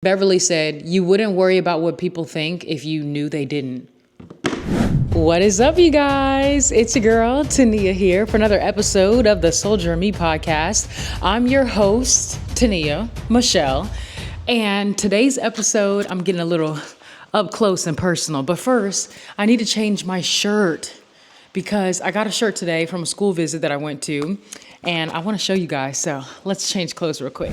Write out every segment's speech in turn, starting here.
Beverly said, "You wouldn't worry about what people think if you knew they didn't." What is up, you guys? It's your girl, Tonia, here for another episode of the Soldier and Me podcast. I'm your host, Tonia Michele. And today's episode, I'm getting a little up close and personal. But first, I need to change my shirt because I got a shirt today from a school visit that I went to. And I want to show you guys. So let's change clothes real quick.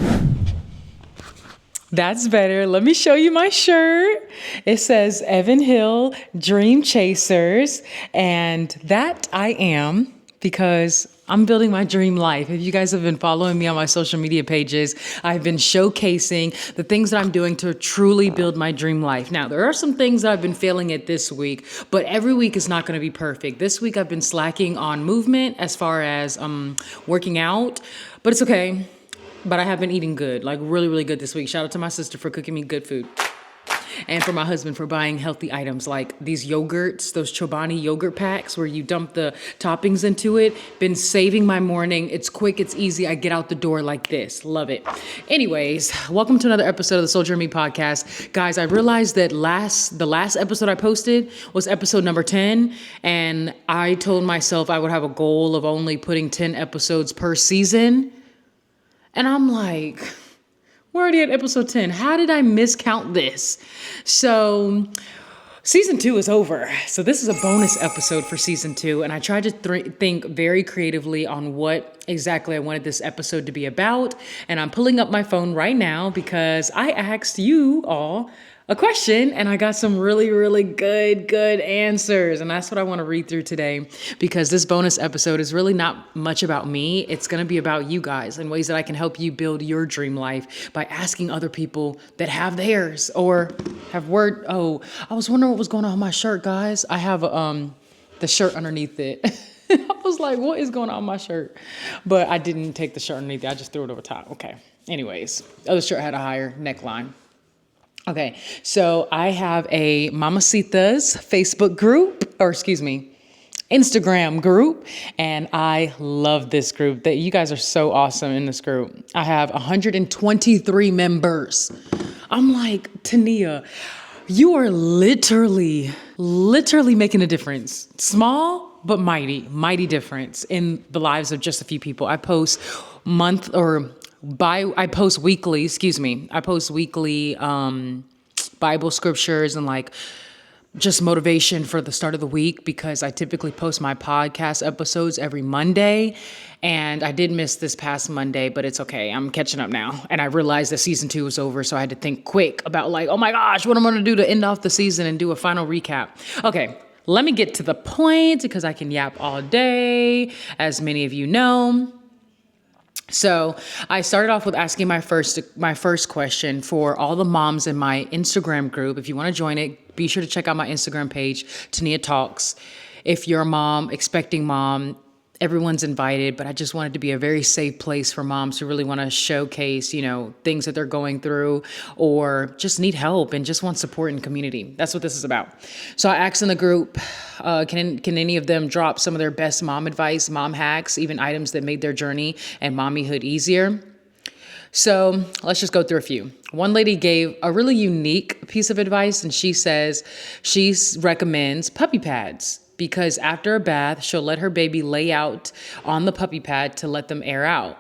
That's better. Let me show you my shirt. It says Evan Hill Dream Chasers. And that I am because I'm building my dream life. If you guys have been following me on my social media pages, I've been showcasing the things that I'm doing to truly build my dream life. Now, there are some things that I've been failing at this week, but every week is not going to be perfect. This week I've been slacking on movement as far as working out, but it's okay. But I have been eating good, like really, really good this week. Shout out to my sister for cooking me good food. And for my husband for buying healthy items like these yogurts, those Chobani yogurt packs where you dump the toppings into it. Been saving my morning. It's quick, it's easy. I get out the door like this. Love it. Anyways, welcome to another episode of the Soldier and Me podcast. Guys, I realized that the last episode I posted was episode number 10. And I told myself I would have a goal of only putting 10 episodes per season. And I'm like, we're already at episode 10. How did I miscount this? So season 2 is over. So this is a bonus episode for season 2. And I tried to think very creatively on what exactly I wanted this episode to be about. And I'm pulling up my phone right now because I asked you all a question and I got some really, really good answers. And that's what I want to read through today because this bonus episode is really not much about me. It's going to be about you guys and ways that I can help you build your dream life by asking other people that have theirs or have word. Oh, I was wondering what was going on with my shirt, guys. I have the shirt underneath it. I was like, what is going on with my shirt? But I didn't take the shirt underneath it. I just threw it over top. Okay. Anyways, the other shirt had a higher neckline. Okay, so I have a Mamacitas Facebook group, Instagram group, and I love this group. That you guys are so awesome in this group. I have 123 members. I'm like, Tonia, you are literally making a difference. Small, but mighty difference in the lives of just a few people. I post I post weekly Bible scriptures and like just motivation for the start of the week because I typically post my podcast episodes every Monday. And I did miss this past Monday, but it's okay. I'm catching up now. And I realized that season 2 was over. So I had to think quick about like, oh my gosh, what I'm going to do to end off the season and do a final recap. Okay. Let me get to the point because I can yap all day, as many of you know. So I started off with asking my first question for all the moms in my Instagram group. If you want to join it, be sure to check out my Instagram page, Tonia Talks. If you're a mom, expecting mom, everyone's invited, but I just want it to be a very safe place for moms who really want to showcase, things that they're going through or just need help and just want support and community. That's what this is about. So I asked in the group, can any of them drop some of their best mom advice, mom hacks, even items that made their journey and mommyhood easier? So let's just go through a few. One lady gave a really unique piece of advice, and she says she recommends puppy pads. Because after a bath, she'll let her baby lay out on the puppy pad to let them air out.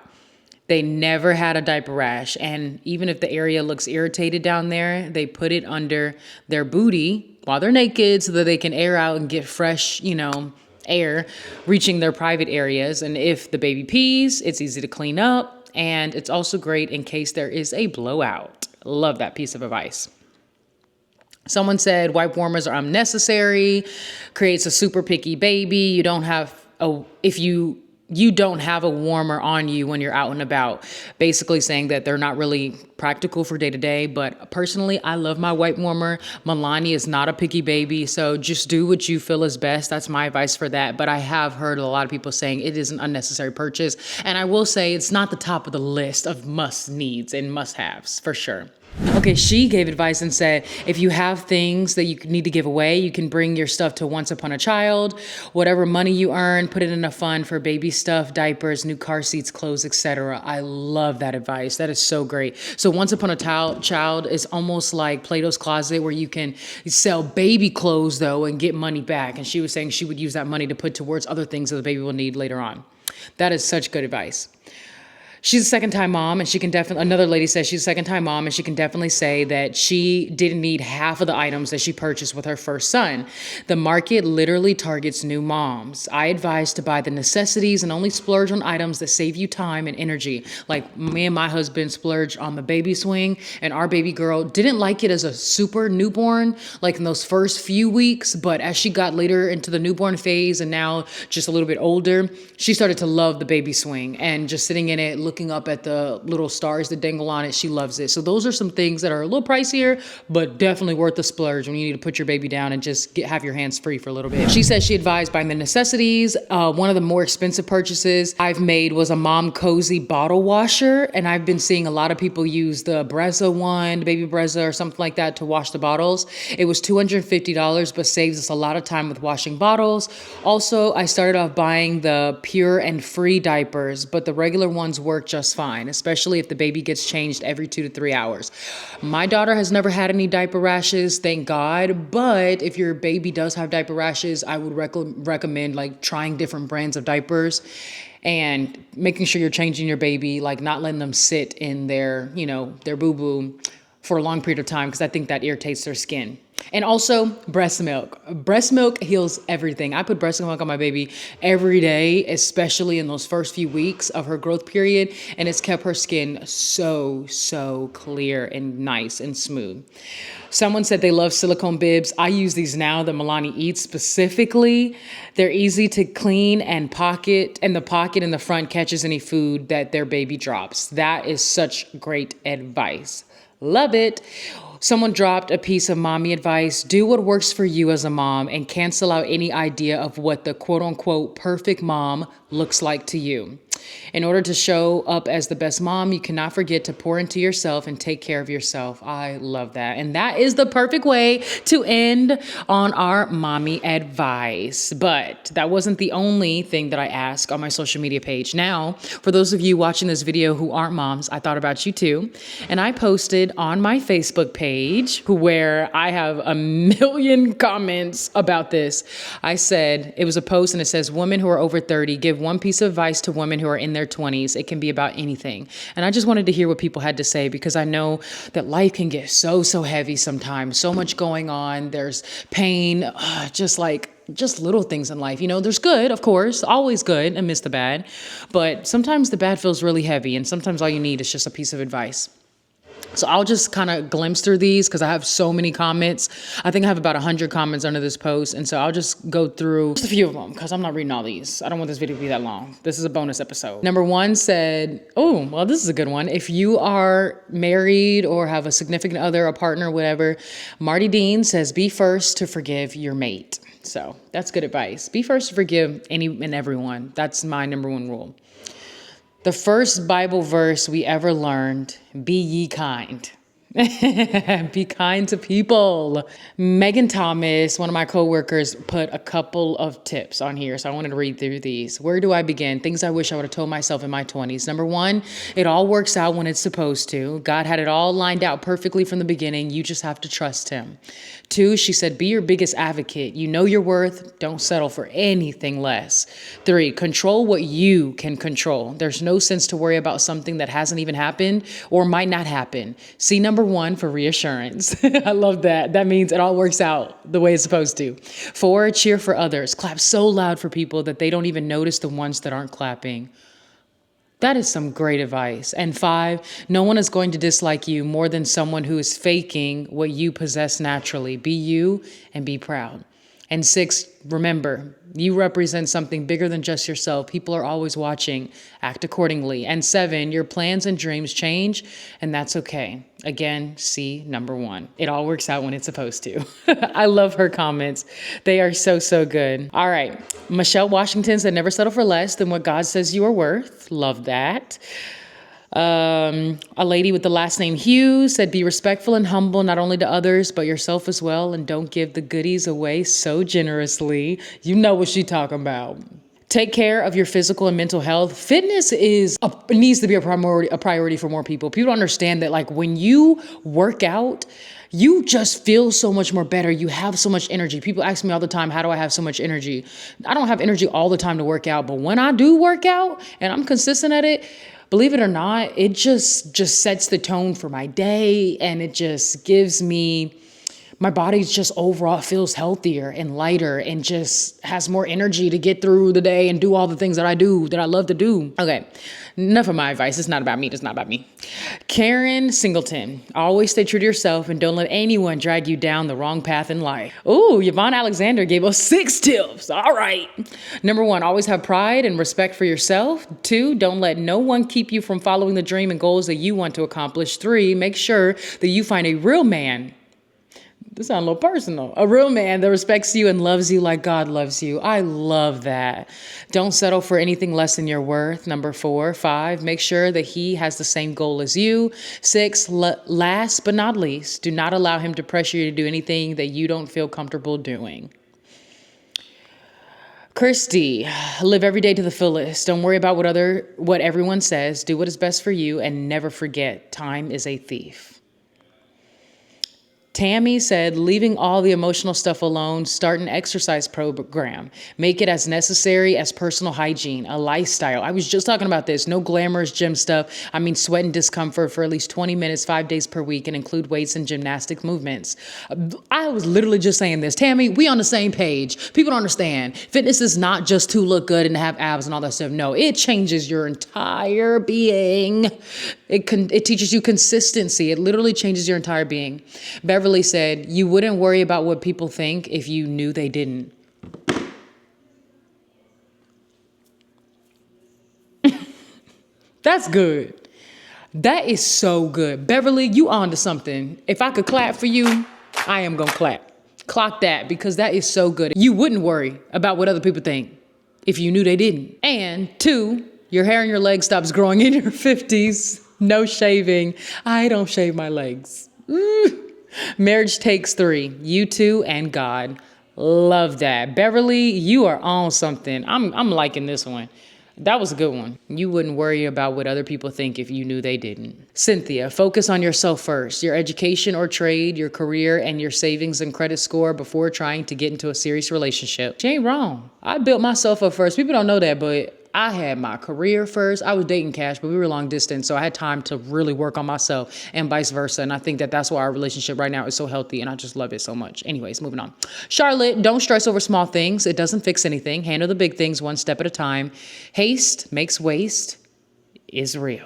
They never had a diaper rash. And even if the area looks irritated down there, they put it under their booty while they're naked so that they can air out and get fresh, air reaching their private areas. And if the baby pees, it's easy to clean up. And it's also great in case there is a blowout. Love that piece of advice. Someone said wipe warmers are unnecessary, creates a super picky baby. You don't have a warmer on you when you're out and about. Basically saying that they're not really practical for day to day. But personally, I love my wipe warmer. Milani is not a picky baby, so just do what you feel is best. That's my advice for that. But I have heard a lot of people saying it is an unnecessary purchase. And I will say it's not the top of the list of must needs and must haves for sure. Okay, she gave advice and said, if you have things that you need to give away, you can bring your stuff to Once Upon a Child. Whatever money you earn, put it in a fund for baby stuff, diapers, new car seats, clothes, etc. I love that advice. That is so great. So Once Upon a Child is almost like Plato's Closet, where you can sell baby clothes though and get money back. And she was saying she would use that money to put towards other things that the baby will need later on. That is such good advice. She's a second time mom, and she can definitely, another lady says she's a second time mom, and she can definitely say that she didn't need half of the items that she purchased with her first son. The market literally targets new moms. I advise to buy the necessities and only splurge on items that save you time and energy. Like me and my husband splurged on the baby swing, and our baby girl didn't like it as a super newborn, like in those first few weeks, but as she got later into the newborn phase and now just a little bit older, she started to love the baby swing and just sitting in it, looking up at the little stars that dangle on it. She loves it. So those are some things that are a little pricier, but definitely worth the splurge when you need to put your baby down and just have your hands free for a little bit. She says she advised buying the necessities. One of the more expensive purchases I've made was a Mom Cozy bottle washer. And I've been seeing a lot of people use the Brezza one, Baby Brezza or something like that to wash the bottles. It was $250, but saves us a lot of time with washing bottles. Also, I started off buying the Pure and Free diapers, but the regular ones work just fine, especially if the baby gets changed every 2 to 3 hours. My daughter has never had any diaper rashes, thank God, but if your baby does have diaper rashes, I would recommend like trying different brands of diapers and making sure you're changing your baby, like not letting them sit in their, their boo-boo for a long period of time, because I think that irritates their skin. And also breast milk. Breast milk heals everything. I put breast milk on my baby every day, especially in those first few weeks of her growth period. And it's kept her skin so clear and nice and smooth. Someone said they love silicone bibs. I use these now that Milani eats specifically. They're easy to clean and pocket, and the pocket in the front catches any food that their baby drops. That is such great advice. Love it. Someone dropped a piece of mommy advice. Do what works for you as a mom and cancel out any idea of what the quote unquote perfect mom looks like to you. In order to show up as the best mom, you cannot forget to pour into yourself and take care of yourself. I love that. And that is the perfect way to end on our mommy advice. But that wasn't the only thing that I asked on my social media page. Now, for those of you watching this video who aren't moms, I thought about you too. And I posted on my Facebook page, where I have a million comments about this. I said, it was a post and it says, women who are over 30, give one piece of advice to women who are in their 20s. It can be about anything. And I just wanted to hear what people had to say, because I know that life can get so heavy sometimes, so much going on. There's pain, just little things in life. There's good, of course, always good amidst the bad, but sometimes the bad feels really heavy, and sometimes all you need is just a piece of advice. So I'll just kind of glimpse through these because I have so many comments. I think I have about 100 comments under this post. And so I'll just go through just a few of them because I'm not reading all these. I don't want this video to be that long. This is a bonus episode. Number one said, oh, well, this is a good one. If you are married or have a significant other, a partner, whatever, Marty Dean says, be first to forgive your mate. So that's good advice. Be first to forgive any and everyone. That's my number one rule. The first Bible verse we ever learned, be ye kind. Be kind to people. Megan Thomas, one of my coworkers, put a couple of tips on here, so I wanted to read through these. Where do I begin? Things I wish I would have told myself in my 20s. Number one, it all works out when it's supposed to. God had it all lined out perfectly from the beginning. You just have to trust him. Two, she said, be your biggest advocate. You know your worth. Don't settle for anything less. Three, control what you can control. There's no sense to worry about something that hasn't even happened or might not happen. See number one for reassurance. I love that. That means it all works out the way it's supposed to. Four, cheer for others. Clap so loud for people that they don't even notice the ones that aren't clapping. That is some great advice. And five, no one is going to dislike you more than someone who is faking what you possess naturally. Be you and be proud. And six, remember, you represent something bigger than just yourself. People are always watching. Act accordingly. And seven, your plans and dreams change, and that's okay. Again, see number one. It all works out when it's supposed to. I love her comments. They are so good. All right. Michelle Washington said, never settle for less than what God says you are worth. Love that. A lady with the last name Hughes said, be respectful and humble, not only to others, but yourself as well. And don't give the goodies away so generously. You know what she talking about. Take care of your physical and mental health. Fitness needs to be a priority for more people. People don't understand that, like, when you work out, you just feel so much more better. You have so much energy. People ask me all the time, how do I have so much energy? I don't have energy all the time to work out, but when I do work out and I'm consistent at it, believe it or not, it just sets the tone for my day, and it just gives me, my body just overall feels healthier and lighter and just has more energy to get through the day and do all the things that I love to do. Okay, enough of my advice. It's not about me. It's not about me. Karen Singleton, always stay true to yourself and don't let anyone drag you down the wrong path in life. Ooh, Yvonne Alexander gave us 6 tips. All right. Number 1, always have pride and respect for yourself. 2, don't let no one keep you from following the dream and goals that you want to accomplish. 3, make sure that you find a real man. This sounds a little personal. A real man that respects you and loves you like God loves you. I love that. Don't settle for anything less than your worth. Number 4. 5, make sure that he has the same goal as you. 6, last but not least, do not allow him to pressure you to do anything that you don't feel comfortable doing. Christy, live every day to the fullest. Don't worry about what everyone says. Do what is best for you and never forget, time is a thief. Tammy said, leaving all the emotional stuff alone, start an exercise program. Make it as necessary as personal hygiene, a lifestyle. I was just talking about this. No glamorous gym stuff. I mean, sweat and discomfort for at least 20 minutes, 5 days per week, and include weights and gymnastic movements. I was literally just saying this. Tammy, we on the same page. People don't understand. Fitness is not just to look good and have abs and all that stuff. No, it changes your entire being. It teaches you consistency. It literally changes your entire being. Beverly said, you wouldn't worry about what people think if you knew they didn't. That's good. That is so good. Beverly, you on to something. If I could clap for you, I am going to clap. Clock that, because that is so good. You wouldn't worry about what other people think if you knew they didn't. And 2, your hair on your legs stops growing in your 50s. No shaving. I don't shave my legs. Marriage takes 3. You 2 and God. Love that. Beverly, you are on something. I'm liking this one. That was a good one. You wouldn't worry about what other people think if you knew they didn't. Cynthia, focus on yourself first. Your education or trade, your career, and your savings and credit score before trying to get into a serious relationship. She ain't wrong. I built myself up first. People don't know that, but I had my career first. I was dating Cash, but we were long distance, so I had time to really work on myself and vice versa. And I think that that's why our relationship right now is so healthy, and I just love it so much. Anyways, moving on. Charlotte, don't stress over small things. It doesn't fix anything. Handle the big things one step at a time. Haste makes waste is real.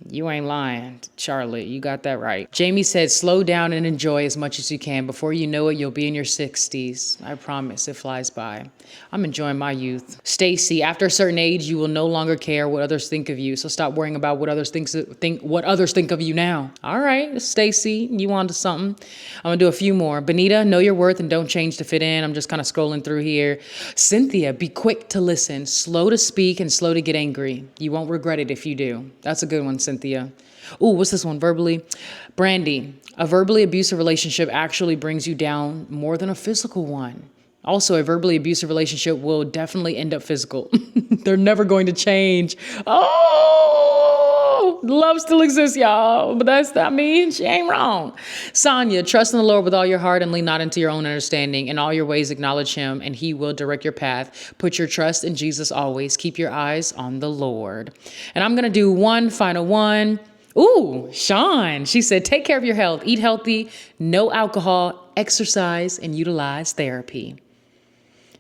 You ain't lying, Charlotte. You got that right. Jamie said, slow down and enjoy as much as you can. Before you know it, you'll be in your 60s. I promise, it flies by. I'm enjoying my youth. Stacy, after a certain age, you will no longer care what others think of you. So stop worrying about what others think of you now. All right, Stacy, you on to something. I'm gonna do a few more. Benita, know your worth and don't change to fit in. I'm just kind of scrolling through here. Cynthia, be quick to listen, slow to speak, and slow to get angry. You won't regret it if you do. That's a good one, Cynthia. Ooh, what's this one? Verbally. Brandy, a verbally abusive relationship actually brings you down more than a physical one. Also, a verbally abusive relationship will definitely end up physical. They're never going to change. Oh, love still exists, y'all. But she ain't wrong. Sonia, trust in the Lord with all your heart and lean not into your own understanding. In all your ways, acknowledge him and he will direct your path. Put your trust in Jesus always. Keep your eyes on the Lord. And I'm going to do one final one. Ooh, Sean, she said, take care of your health, eat healthy, no alcohol, exercise, and utilize therapy.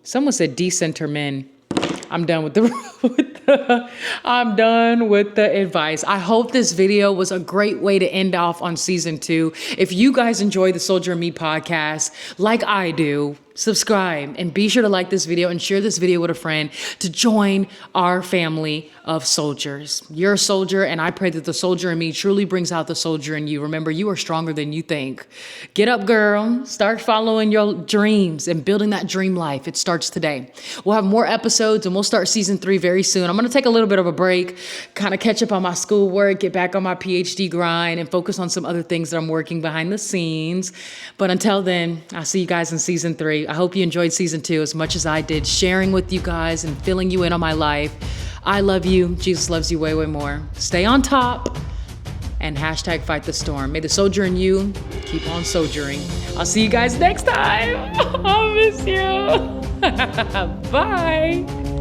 Someone said decenter men. I'm done with I'm done with the advice. I hope this video was a great way to end off on season 2. If you guys enjoy the Soldier and Me podcast, like I do, subscribe, and be sure to like this video and share this video with a friend to join our family of soldiers. You're a soldier, and I pray that the soldier in me truly brings out the soldier in you. Remember, you are stronger than you think. Get up, girl. Start following your dreams and building that dream life. It starts today. We'll have more episodes, and we'll start season 3 very soon. I'm going to take a little bit of a break, kind of catch up on my schoolwork, get back on my PhD grind, and focus on some other things that I'm working behind the scenes. But until then, I'll see you guys in season 3. I hope you enjoyed season 2 as much as I did, sharing with you guys and filling you in on my life. I love you. Jesus loves you way, way more. Stay on top and hashtag fight the storm. May the soldier in you keep on soldiering. I'll see you guys next time. I miss you. Bye.